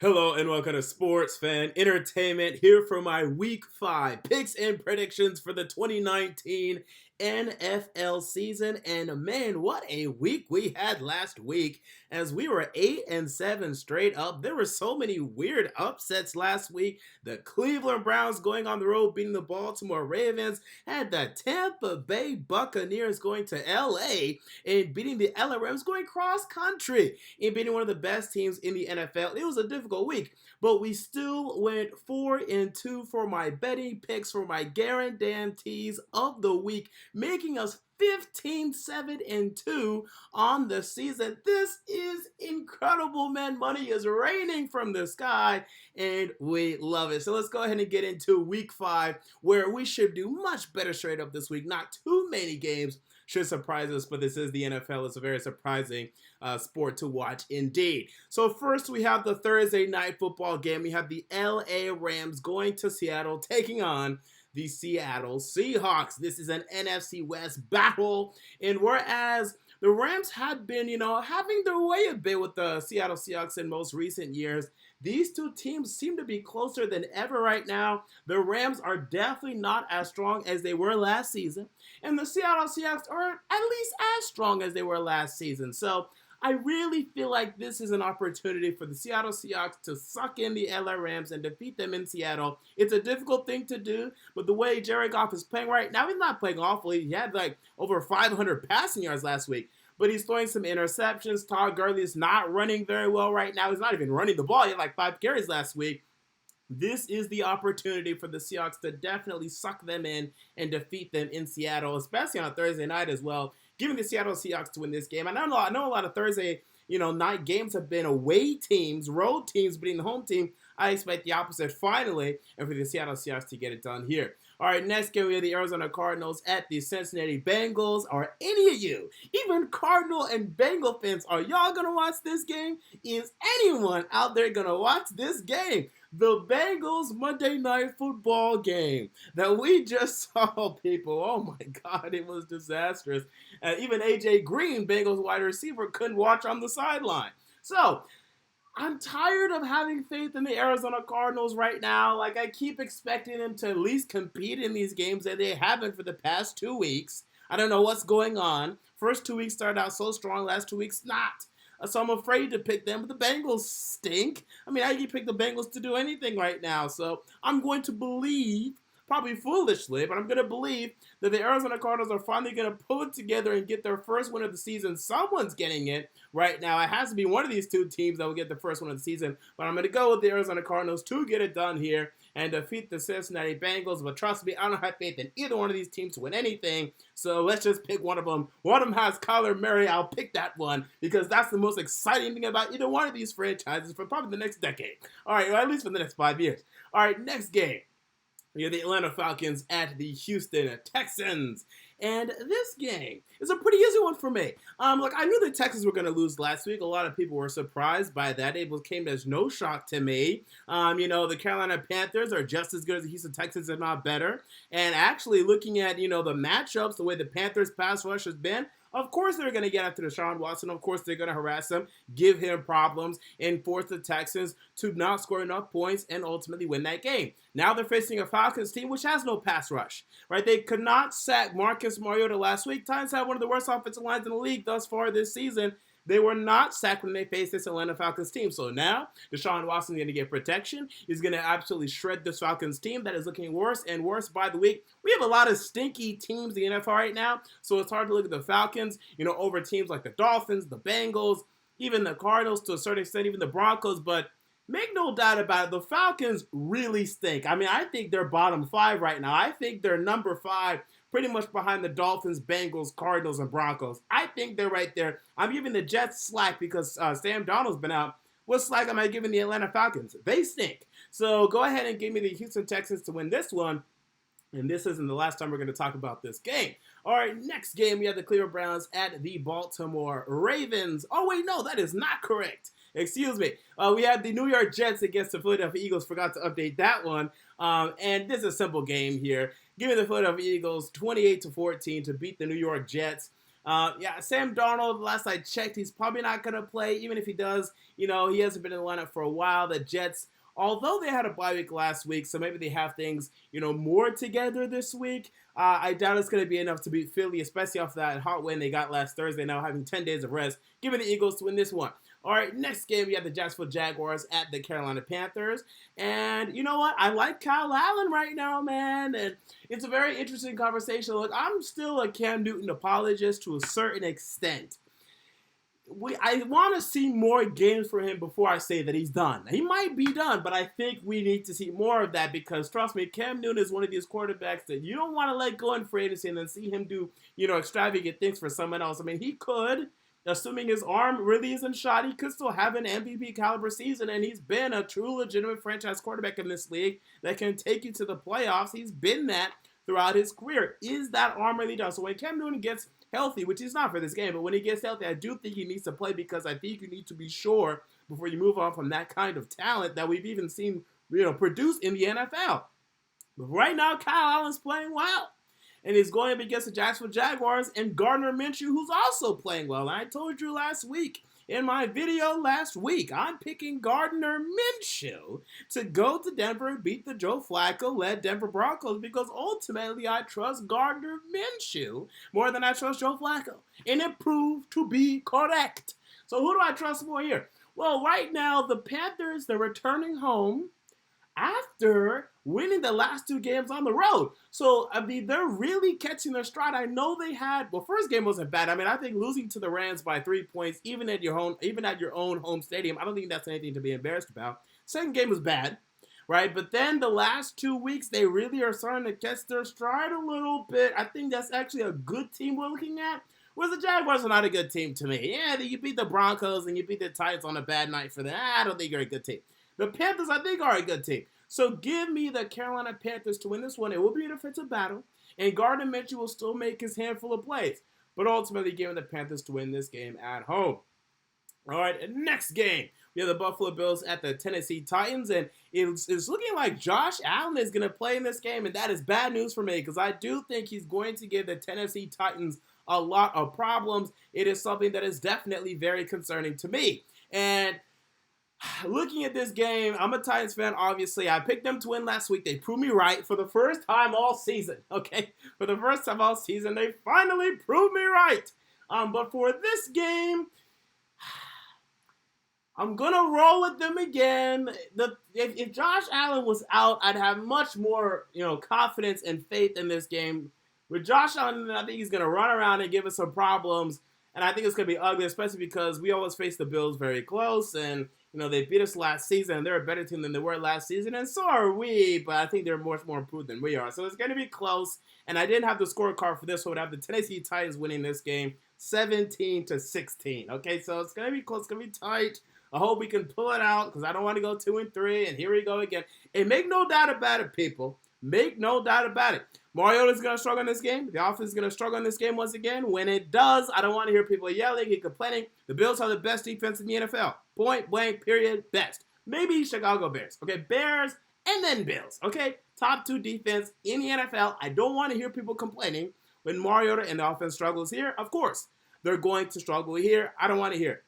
Hello and welcome to Sports Fan Entertainment, here for my Week 5 picks and predictions for the 2019 NFL season. And man, what a week we had last week as we were 8-7 straight up. There were so many weird upsets last week. The Cleveland Browns going on the road beating the Baltimore Ravens, had the Tampa Bay Buccaneers going to LA and beating the LA Rams, going cross country and beating one of the best teams in the NFL. It was a difficult week, but we still went 4-2 for my betting picks for my guarantees of the week, making us 15-7-2 on the season. This is incredible, man. Money is raining from the sky, and we love it. So let's go ahead and get into week 5, where we should do much better straight up this week. Not too many games should surprise us, but this is the NFL. It's a very surprising sport to watch indeed. So first we have the Thursday night football game. We have the LA Rams going to Seattle, taking on the Seattle Seahawks. This is an NFC West battle, and whereas the Rams had been, having their way a bit with the Seattle Seahawks in most recent years, these two teams seem to be closer than ever right now. The Rams are definitely not as strong as they were last season, and the Seattle Seahawks are at least as strong as they were last season. So I really feel like this is an opportunity for the Seattle Seahawks to suck in the LA Rams and defeat them in Seattle. It's a difficult thing to do, but the way Jared Goff is playing right now, he's not playing awfully. He had like over 500 passing yards last week, but he's throwing some interceptions. Todd Gurley is not running very well right now. He's not even running the ball. He had like 5 carries last week. This is the opportunity for the Seahawks to definitely suck them in and defeat them in Seattle, especially on a Thursday night as well, giving the Seattle Seahawks to win this game. I know a lot of Thursday night games have been away teams, road teams beating the home team. I expect the opposite finally, and for the Seattle Seahawks to get it done here. All right, next game we have the Arizona Cardinals at the Cincinnati Bengals. Are any of you, even Cardinal and Bengal fans, are y'all going to watch this game? Is anyone out there going to watch this game? The Bengals Monday Night Football game that we just saw, people. Oh my God, it was disastrous. Even AJ Green, Bengals wide receiver, couldn't watch on the sideline. So I'm tired of having faith in the Arizona Cardinals right now. Like, I keep expecting them to at least compete in these games that they haven't for the past 2 weeks. I don't know what's going on. First 2 weeks started out so strong, last 2 weeks not. So I'm afraid to pick them, but the Bengals stink. I mean, I can pick the Bengals to do anything right now. So I'm going to believe, probably foolishly, but I'm going to believe that the Arizona Cardinals are finally going to pull it together and get their first win of the season. Someone's getting it right now. It has to be one of these two teams that will get the first win of the season, but I'm going to go with the Arizona Cardinals to get it done here and defeat the Cincinnati Bengals. But trust me, I don't have faith in either one of these teams to win anything, so let's just pick one of them. One of them has Kyler Murray. I'll pick that one because that's the most exciting thing about either one of these franchises for probably the next decade. All right, or at least for the next 5 years. All right, next game. We have the Atlanta Falcons at the Houston Texans. And this game is a pretty easy one for me. I knew the Texans were going to lose last week. A lot of people were surprised by that. It came as no shock to me. The Carolina Panthers are just as good as the Houston Texans, if not better. And actually, looking at, the matchups, the way the Panthers pass rush has been, of course they're going to get after Deshaun Watson. Of course they're going to harass him, give him problems, and force the Texans to not score enough points and ultimately win that game. Now they're facing a Falcons team which has no pass rush, right? They could not sack Marcus Mariota last week. Titans had one of the worst offensive lines in the league thus far this season. They were not sacked when they faced this Atlanta Falcons team. So now Deshaun Watson is going to get protection. He's going to absolutely shred this Falcons team that is looking worse and worse by the week. We have a lot of stinky teams in the NFL right now, so it's hard to look at the Falcons, over teams like the Dolphins, the Bengals, even the Cardinals to a certain extent, even the Broncos. But make no doubt about it, the Falcons really stink. I mean, I think they're bottom 5 right now. I think they're number 5, pretty much behind the Dolphins, Bengals, Cardinals, and Broncos. I think they're right there. I'm giving the Jets slack because Sam Darnold's been out. What slack am I giving the Atlanta Falcons? They stink. So go ahead and give me the Houston Texans to win this one. And this isn't the last time we're going to talk about this game. All right, next game, we have the Cleveland Browns at the Baltimore Ravens. Oh, wait, no, that is not correct. Excuse me. We have the New York Jets against the Philadelphia Eagles. Forgot to update that one. And this is a simple game here. Give me the Philadelphia Eagles 28-14 to beat the New York Jets. Yeah, Sam Darnold, last I checked, he's probably not going to play. Even if he does, he hasn't been in the lineup for a while. The Jets, although they had a bye week last week, so maybe they have things, more together this week. I doubt it's going to be enough to beat Philly, especially off that hot win they got last Thursday, now having 10 days of rest, giving the Eagles to win this one. All right, next game, we have the Jacksonville Jaguars at the Carolina Panthers. And you know what? I like Kyle Allen right now, man. And it's a very interesting conversation. Look, I'm still a Cam Newton apologist to a certain extent. I want to see more games for him before I say that he's done. He might be done, but I think we need to see more of that because, trust me, Cam Newton is one of these quarterbacks that you don't want to let go in free agency and then see him do, extravagant things for someone else. I mean, he could, assuming his arm really isn't shot, he could still have an MVP caliber season, and he's been a true legitimate franchise quarterback in this league that can take you to the playoffs. He's been that throughout his career. Is that arm really done? So when Cam Newton gets healthy, which he's not for this game, but when he gets healthy, I do think he needs to play because I think you need to be sure before you move on from that kind of talent that we've even seen, produced in the NFL. But right now, Kyle Allen's playing well. And he's going up against the Jacksonville Jaguars and Gardner Minshew, who's also playing well. And I told you last week, in my video last week, I'm picking Gardner Minshew to go to Denver and beat the Joe Flacco-led Denver Broncos because ultimately I trust Gardner Minshew more than I trust Joe Flacco. And it proved to be correct. So who do I trust more here? Well, right now, the Panthers, they're returning home after winning the last two games on the road. So, I mean, they're really catching their stride. I know they had, first game wasn't bad. I mean, I think losing to the Rams by 3 points, even at your own home stadium, I don't think that's anything to be embarrassed about. Second game was bad, right? But then the last 2 weeks, they really are starting to catch their stride a little bit. I think that's actually a good team we're looking at. Whereas the Jaguars are not a good team to me. Yeah, you beat the Broncos and you beat the Titans on a bad night for them. I don't think you're a good team. The Panthers, I think, are a good team. So give me the Carolina Panthers to win this one. It will be a defensive battle, and Gardner Minshew will still make his handful of plays. But ultimately, giving the Panthers to win this game at home. All right, next game. We have the Buffalo Bills at the Tennessee Titans, and it's looking like Josh Allen is going to play in this game, and that is bad news for me because I do think he's going to give the Tennessee Titans a lot of problems. It is something that is definitely very concerning to me. And looking at this game, I'm a Titans fan, obviously. I picked them to win last week. They proved me right for the first time all season, okay? For the first time all season, they finally proved me right. But for this game, I'm going to roll with them again. If Josh Allen was out, I'd have much more, confidence and faith in this game. With Josh Allen, I think he's going to run around and give us some problems. And I think it's going to be ugly, especially because we always face the Bills very close. And, they beat us last season. And they're a better team than they were last season. And so are we. But I think they're much more improved than we are. So it's going to be close. And I didn't have the scorecard for this one. I have the Tennessee Titans winning this game 17-16. Okay, so it's going to be close. It's going to be tight. I hope we can pull it out because I don't want to go 2-3. And here we go again. And make no doubt about it, people. Make no doubt about it. Mariota's going to struggle in this game. The offense is going to struggle in this game once again. When it does, I don't want to hear people yelling and complaining. The Bills are the best defense in the NFL. Point blank, period, best. Maybe Chicago Bears. Okay, Bears and then Bills. Okay, top two defense in the NFL. I don't want to hear people complaining when Mariota and the offense struggles here. Of course, they're going to struggle here. I don't want to hear it.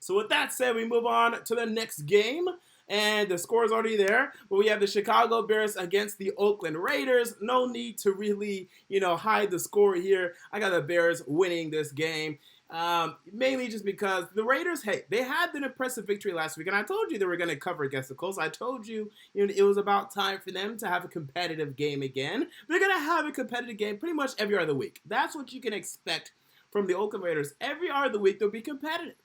So with that said, we move on to the next game. And the score is already there. But we have the Chicago Bears against the Oakland Raiders. No need to really, hide the score here. I got the Bears winning this game. Mainly just because the Raiders, hey, they had an impressive victory last week. And I told you they were going to cover against the Colts. I told you, it was about time for them to have a competitive game again. They're going to have a competitive game pretty much every other week. That's what you can expect from the Oakland Raiders. Every other week, they'll be competitive.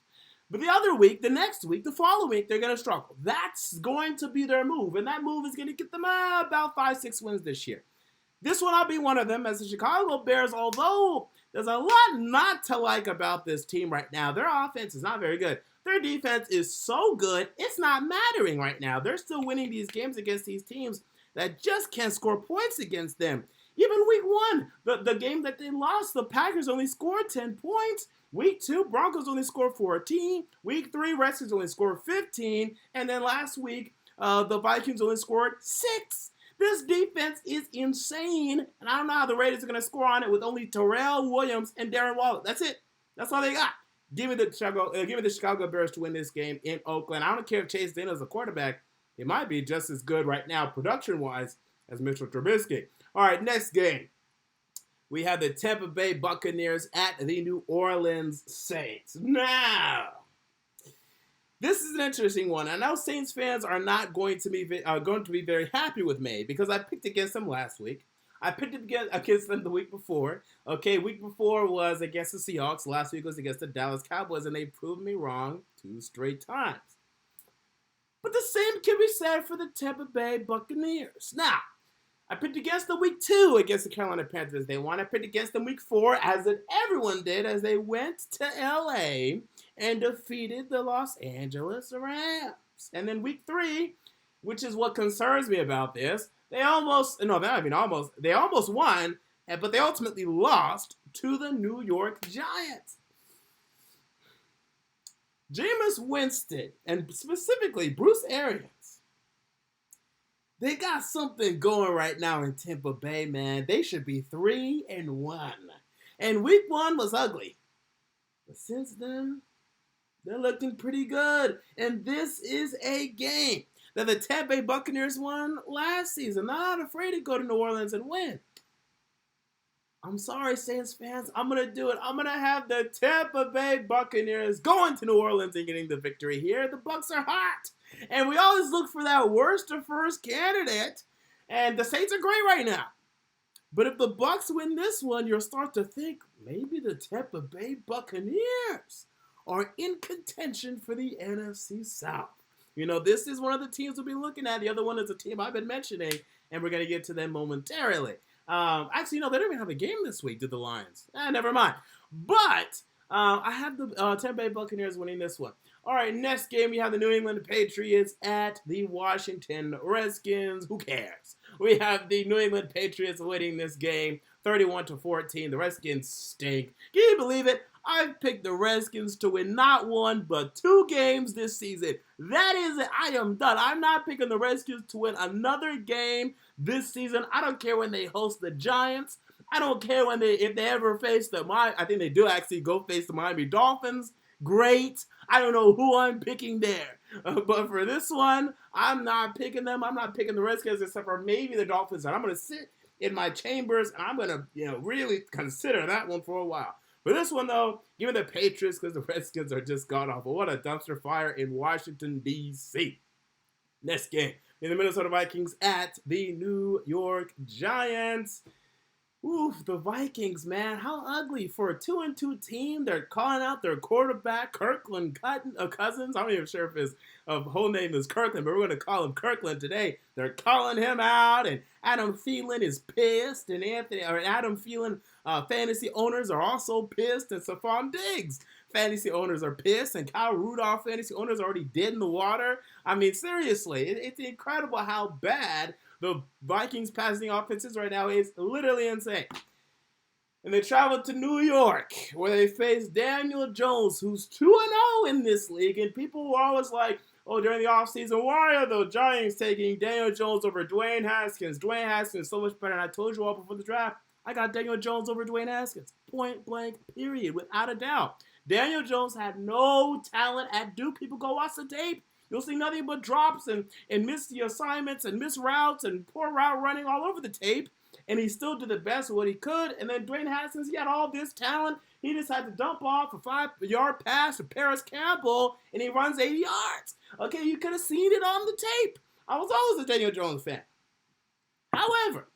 But the other week, the next week, the following week, they're going to struggle. That's going to be their move. And that move is going to get them about 5-6 wins this year. This will not be one of them as the Chicago Bears, although there's a lot not to like about this team right now. Their offense is not very good. Their defense is so good, it's not mattering right now. They're still winning these games against these teams that just can't score points against them. Even week 1, the game that they lost, the Packers only scored 10 points. Week 2, Broncos only scored 14. Week 3, Redskins only scored 15. And then last week, the Vikings only scored 6. This defense is insane, and I don't know how the Raiders are going to score on it with only Terrell Williams and Darren Waller. That's it. That's all they got. Give me the Chicago Bears to win this game in Oakland. I don't care if Chase Daniel is a quarterback. He might be just as good right now, production-wise, as Mitchell Trubisky. All right, next game. We have the Tampa Bay Buccaneers at the New Orleans Saints. Now, this is an interesting one. I know Saints fans are not going to be very happy with me because I picked against them last week. I picked against them the week before. Okay, week before was against the Seahawks. Last week was against the Dallas Cowboys, and they proved me wrong 2 straight times. But the same can be said for the Tampa Bay Buccaneers. Now, I picked against them week 2 against the Carolina Panthers. They won. I picked against them week 4, as did everyone did, as they went to LA and defeated the Los Angeles Rams. And then week 3, which is what concerns me about this, they almost won, but they ultimately lost to the New York Giants. Jameis Winston, and specifically Bruce Arians, they got something going right now in Tampa Bay, man. They should be 3-1. And week 1 was ugly. But since then, they're looking pretty good. And this is a game that the Tampa Bay Buccaneers won last season. Not afraid to go to New Orleans and win. I'm sorry, Saints fans. I'm going to do it. I'm going to have the Tampa Bay Buccaneers going to New Orleans and getting the victory here. The Bucs are hot. And we always look for that worst to first candidate. And the Saints are great right now. But if the Bucs win this one, you'll start to think maybe the Tampa Bay Buccaneers are in contention for the NFC South. You know, this is one of the teams we'll be looking at. The other one is a team I've been mentioning, and we're going to get to them momentarily. Actually, no, they don't even have a game this week, did the Lions? Never mind. But I have the Tampa Bay Buccaneers winning this one. All right, next game, we have the New England Patriots at the Washington Redskins. Who cares? We have the New England Patriots winning this game 31-14. The Redskins stink. Can you believe it? I've picked the Redskins to win not 1, but 2 games this season. That is it. I am done. I'm not picking the Redskins to win another game this season. I don't care when they host the Giants. I don't care if they ever face I think they do actually go face the Miami Dolphins. Great. I don't know who I'm picking there. But for this one, I'm not picking them. I'm not picking the Redskins except for maybe the Dolphins. And I'm going to sit in my chambers and I'm going to, really consider that one for a while. For this one, though, give me the Patriots because the Redskins are just god-awful. What a dumpster fire in Washington, D.C. Next game, in the Minnesota Vikings at the New York Giants. Oof, the Vikings, man. How ugly. For a 2-2 team, they're calling out their quarterback, Kirkland Cousins. I'm not even sure if his whole name is Kirkland, but we're going to call him Kirkland today. They're calling him out, and Adam Thielen is pissed, and Adam Thielen fantasy owners are also pissed, and Stephon Diggs fantasy owners are pissed, and Kyle Rudolph fantasy owners are already dead in the water. I mean, seriously, it's incredible how bad the Vikings passing offenses right now is literally insane. And they traveled to New York, where they faced Daniel Jones, who's 2-0 in this league. And people were always like, oh, during the offseason, why are the Giants taking Daniel Jones over Dwayne Haskins? Dwayne Haskins is so much better. And I told you all before the draft, I got Daniel Jones over Dwayne Haskins. Point blank, period, without a doubt. Daniel Jones had no talent at Duke. People go watch the tape. You'll see nothing but drops and miss the assignments and miss routes and poor route running all over the tape. And he still did the best of what he could. And then Dwayne Haskins, he had all this talent. He just had to dump off a 5-yard pass to Paris Campbell, and he runs 80 yards. Okay, you could have seen it on the tape. I was always a Daniel Jones fan. However,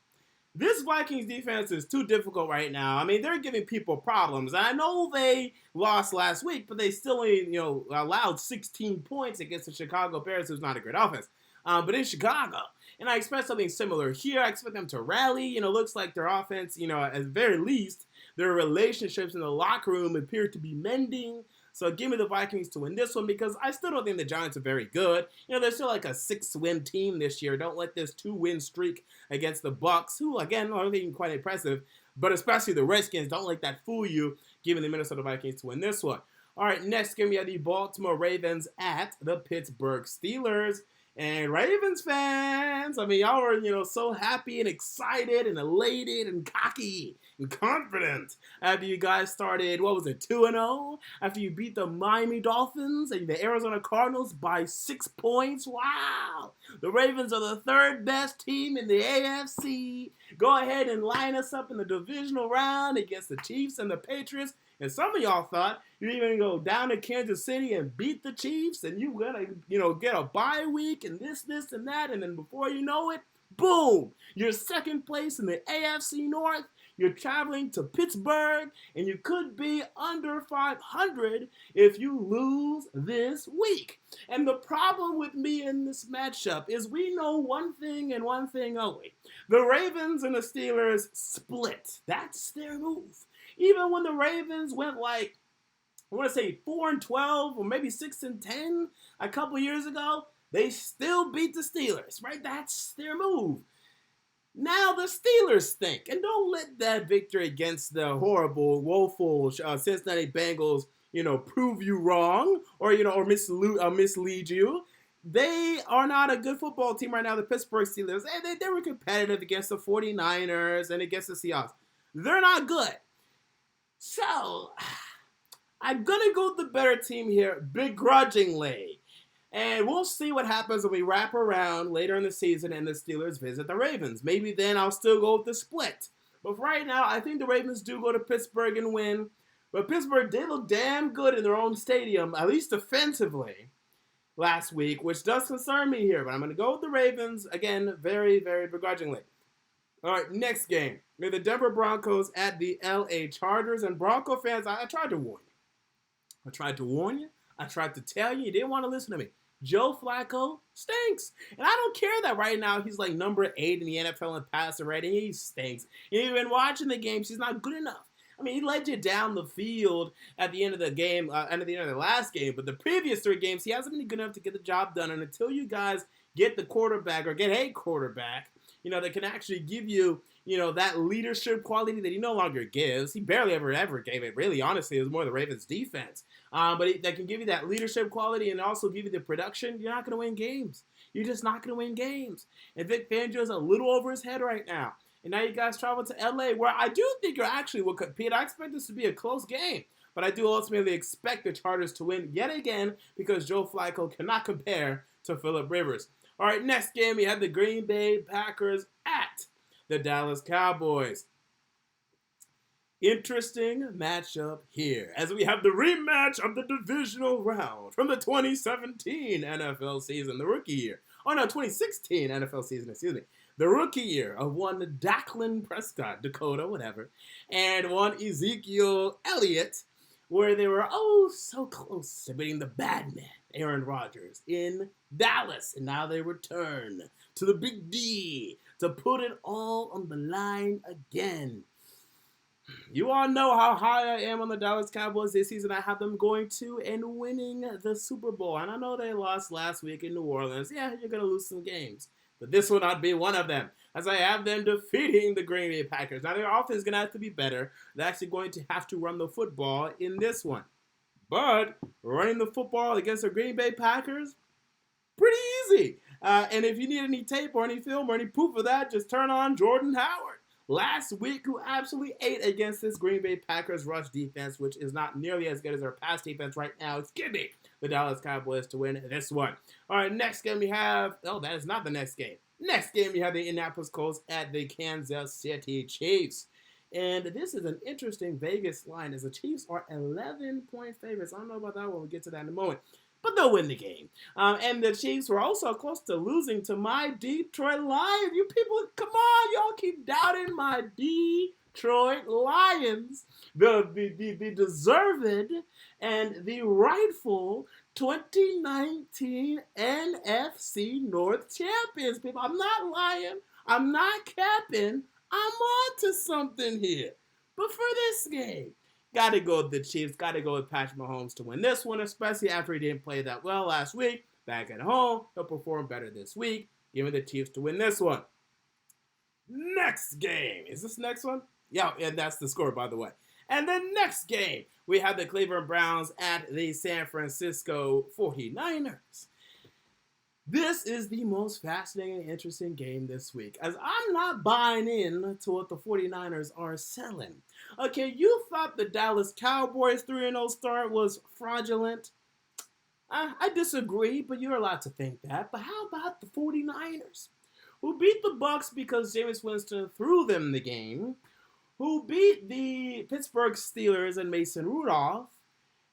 this Vikings defense is too difficult right now. I mean, they're giving people problems. I know they lost last week, but they still only, allowed 16 points against the Chicago Bears, who's not a great offense. But in Chicago, and I expect something similar here. I expect them to rally. Looks like their offense, at the very least, their relationships in the locker room appear to be mending. So give me the Vikings to win this one because I still don't think the Giants are very good. They're still like a 6-win team this year. Don't let this 2-win streak against the Bucs, who, again, are even quite impressive. But especially the Redskins, don't let that fool you. Give me the Minnesota Vikings to win this one. All right, next game, we have the Baltimore Ravens at the Pittsburgh Steelers. And Ravens fans, I mean, y'all were, so happy and excited and elated and cocky and confident after you guys started, 2-0? After you beat the Miami Dolphins and the Arizona Cardinals by 6 points. Wow. The Ravens are the third best team in the AFC. Go ahead and line us up in the divisional round against the Chiefs and the Patriots. And some of y'all thought you'd even go down to Kansas City and beat the Chiefs, and you gonna, get a bye week and this, and that, and then before you know it, boom, you're second place in the AFC North. You're traveling to Pittsburgh, and you could be under 500 if you lose this week. And the problem with me in this matchup is we know one thing and one thing only. The Ravens and the Steelers split. That's their move. Even when the Ravens went 4-12 or maybe 6-10 a couple years ago, they still beat the Steelers, right? That's their move. Now the Steelers stink, and don't let that victory against the horrible, woeful Cincinnati Bengals, prove you wrong or mislead you. They are not a good football team right now. The Pittsburgh Steelers, they were competitive against the 49ers and against the Seahawks. They're not good. So, I'm going to go with the better team here, begrudgingly. And we'll see what happens when we wrap around later in the season and the Steelers visit the Ravens. Maybe then I'll still go with the split. But right now, I think the Ravens do go to Pittsburgh and win. But Pittsburgh did look damn good in their own stadium, at least defensively, last week, which does concern me here. But I'm going to go with the Ravens, again, very, very begrudgingly. All right, next game. We have the Denver Broncos at the LA Chargers. And Bronco fans, I tried to warn you. I tried to tell you. You didn't want to listen to me. Joe Flacco stinks. And I don't care that right now he's like number 8 in the NFL in passer rating. He stinks. You've been watching the games. He's not good enough. I mean, he led you down the field at the end of the game, at the end of the last game. But the previous 3 games, he hasn't been good enough to get the job done. And until you guys get the quarterback or get a quarterback, that can actually give you, that leadership quality that he no longer gives. He barely ever gave it. Really, honestly, it was more the Ravens' defense. But that can give you that leadership quality and also give you the production. You're not going to win games. You're just not going to win games. And Vic Fangio's a little over his head right now. And now you guys travel to LA, where I do think you actually will compete. I expect this to be a close game. But I do ultimately expect the Chargers to win yet again because Joe Flacco cannot compare to Phillip Rivers. All right, next game, we have the Green Bay Packers at the Dallas Cowboys. Interesting matchup here as we have the rematch of the divisional round from the 2017 NFL season, the rookie year. 2016 NFL season, The rookie year of one Declan Prescott, Dakota, whatever, and one Ezekiel Elliott, where they were so close to beating the bad man, Aaron Rodgers, in Dallas. And now they return to the Big D to put it all on the line again. You all know how high I am on the Dallas Cowboys this season. I have them going to and winning the Super Bowl. And I know they lost last week in New Orleans. Yeah, you're going to lose some games. But this will not be one of them, as I have them defeating the Green Bay Packers. Now, their offense is going to have to be better. They're actually going to have to run the football in this one. But running the football against the Green Bay Packers, pretty easy. And if you need any tape or any film or any proof of that, just turn on Jordan Howard. Last week, who absolutely ate against this Green Bay Packers rush defense, which is not nearly as good as their pass defense right now. It's giving the Dallas Cowboys to win this one. All right, next game we have, that is not the next game. Next game we have the Indianapolis Colts at the Kansas City Chiefs. And this is an interesting Vegas line as the Chiefs are 11-point favorites. I don't know about that when we get to that in a moment. But they'll win the game. And the Chiefs were also close to losing to my Detroit Lions. You people, come on, y'all keep doubting my Detroit Lions. The deserved and the rightful 2019 NFC North champions, people. I'm not lying. I'm not capping. I'm on to something here. But for this game, got to go with the Chiefs. Got to go with Patrick Mahomes to win this one, especially after he didn't play that well last week. Back at home, he'll perform better this week. Give me the Chiefs to win this one. Next game. Is this next one? Yeah, and that's the score, by the way. And the next game, we have the Cleveland Browns at the San Francisco 49ers. This is the most fascinating and interesting game this week, as I'm not buying in to what the 49ers are selling. Okay, you thought the Dallas Cowboys 3-0 start was fraudulent. I disagree, but you're allowed to think that. But how about the 49ers, who beat the Bucks because Jameis Winston threw them the game, who beat the Pittsburgh Steelers and Mason Rudolph,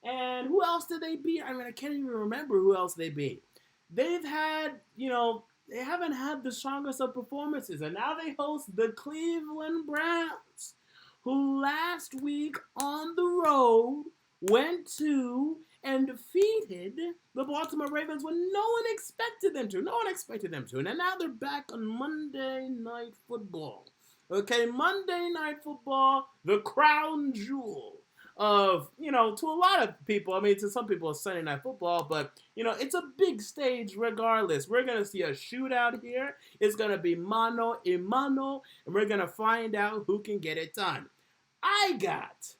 and who else did they beat? I mean, I can't even remember who else they beat. They've had, they haven't had the strongest of performances, and now they host the Cleveland Browns, who last week on the road went to and defeated the Baltimore Ravens when no one expected them to. No one expected them to. And now they're back on Monday Night Football. Okay, Monday Night Football, the crown jewel of, to a lot of people, I mean, to some people it's Sunday Night Football, but, it's a big stage regardless. We're going to see a shootout here. It's going to be mano a mano, and we're going to find out who can get it done. I got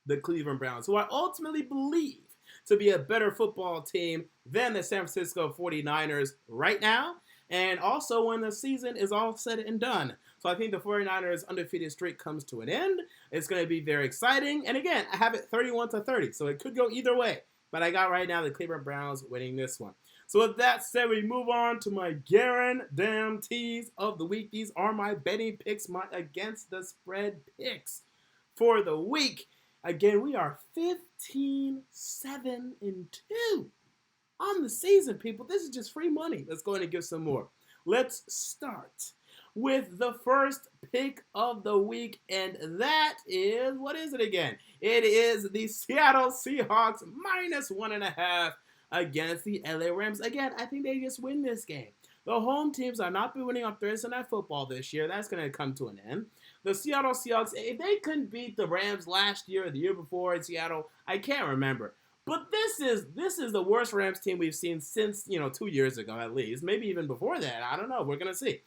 the Cleveland Browns, who I ultimately believe to be a better football team than the San Francisco 49ers right now, and also when the season is all said and done. So I think the 49ers undefeated streak comes to an end. It's going to be very exciting. And again, I have it 31-30, so it could go either way. But I got right now the Cleveland Browns winning this one. So with that said, we move on to my guarantees of the week. These are my betting picks, my against the spread picks for the week. Again, we are 15-7-2 on the season, people. This is just free money. Let's go ahead and give some more. Let's start with the first pick of the week, and that is, what is it again? It is the Seattle Seahawks -1.5 against the LA Rams. Again, I think they just win this game. The home teams are not been winning on Thursday Night Football this year. That's going to come to an end. The Seattle Seahawks, if they couldn't beat the Rams last year or the year before in Seattle, I can't remember. But this is the worst Rams team we've seen since, 2 years ago at least. Maybe even before that. I don't know. We're going to see.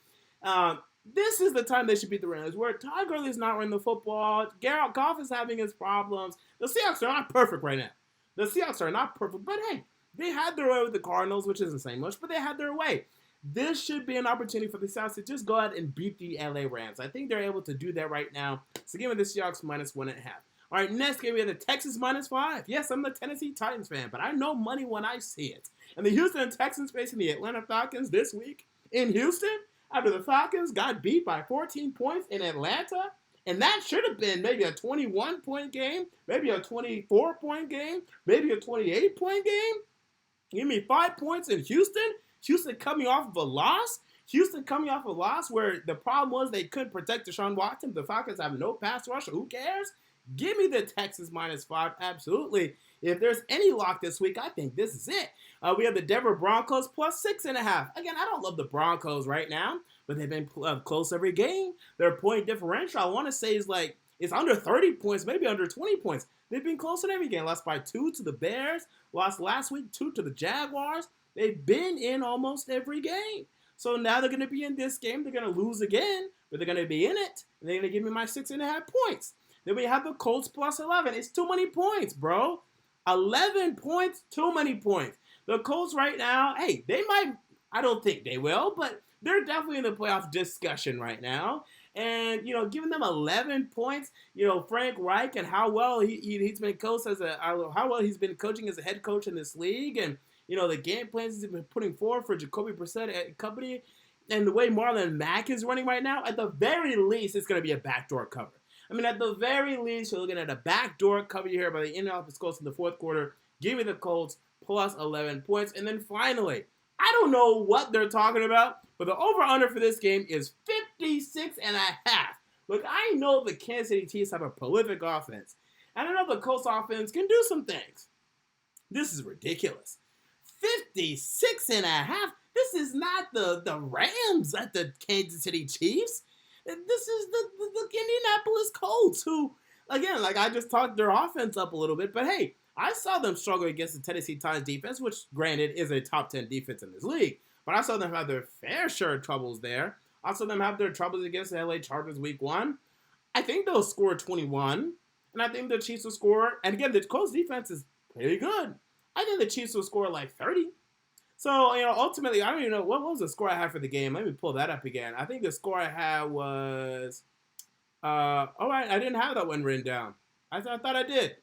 This is the time they should beat the Rams, where Todd Gurley's not running the football. Garrett Goff is having his problems. The Seahawks are not perfect right now. The Seahawks are not perfect. But, hey, they had their way with the Cardinals, which isn't saying much, but they had their way. This should be an opportunity for the Seahawks to just go ahead and beat the LA Rams. I think they're able to do that right now. So give me the Seahawks -1.5. All right, next game we have the Texans -5. Yes, I'm the Tennessee Titans fan, but I know money when I see it. And the Houston Texans facing the Atlanta Falcons this week in Houston after the Falcons got beat by 14 points in Atlanta. And that should have been maybe a 21-point game, maybe a 24-point game, maybe a 28-point game. Give me 5 points in Houston. Houston coming off of a loss. Houston coming off a loss where the problem was they couldn't protect Deshaun Watson. The Falcons have no pass rush. Who cares? Give me the Texans -5. Absolutely. If there's any lock this week, I think this is it. We have the Denver Broncos +6.5. Again, I don't love the Broncos right now, but they've been close every game. Their point differential, I want to say, is it's under 30 points, maybe under 20 points. They've been close in every game. Lost by 2 to the Bears. Lost last week 2 to the Jaguars. They've been in almost every game. So now they're going to be in this game. They're going to lose again, but they're going to be in it. And they're going to give me my 6.5 points. Then we have the Colts +11. It's too many points, bro. 11 points, too many points. The Colts right now, hey, they might, I don't think they will, but they're definitely in the playoff discussion right now. And, giving them 11 points, Frank Reich and how well he's been coaching as a head coach in this league, and, the game plans he's been putting forward for Jacoby Brissett and company, and the way Marlon Mack is running right now, at the very least, it's going to be a backdoor cover. I mean, at the very least, you're looking at a backdoor cover here by the Indianapolis Colts in the fourth quarter. Give me the Colts +11 points. And then finally, I don't know what they're talking about, but the over-under for this game is 56.5. Look, I know the Kansas City Chiefs have a prolific offense. And I know the Colts offense can do some things. This is ridiculous. 56.5? This is not the Rams at the Kansas City Chiefs. This is the Indianapolis Colts who, again, I just talked their offense up a little bit, but hey, I saw them struggle against the Tennessee Titans defense, which, granted, is a top 10 defense in this league, but I saw them have their fair share of troubles there. I saw them have their troubles against the LA Chargers week 1. I think they'll score 21, and I think the Chiefs will score, and again, the Colts defense is pretty good. I think the Chiefs will score 30. So, ultimately, I don't even know what was the score I had for the game. Let me pull that up again. I think the score I had was I didn't have that one written down. I thought I did.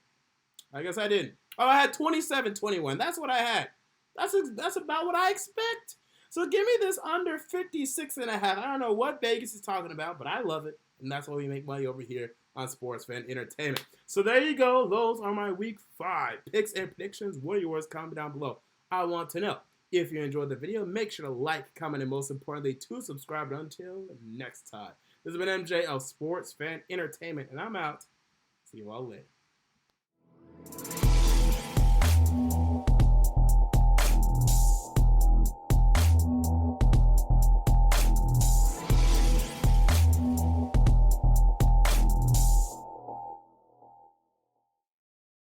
I guess I didn't. Oh, I had 27-21. That's what I had. That's about what I expect. So give me this under 56.5. I don't know what Vegas is talking about, but I love it. And that's why we make money over here on Sports Fan Entertainment. So there you go. Those are my Week 5 picks and predictions. What are yours? Comment down below. I want to know. If you enjoyed the video, make sure to like, comment, and most importantly, to subscribe. Until next time. This has been MJ of Sports Fan Entertainment, and I'm out. See you all later.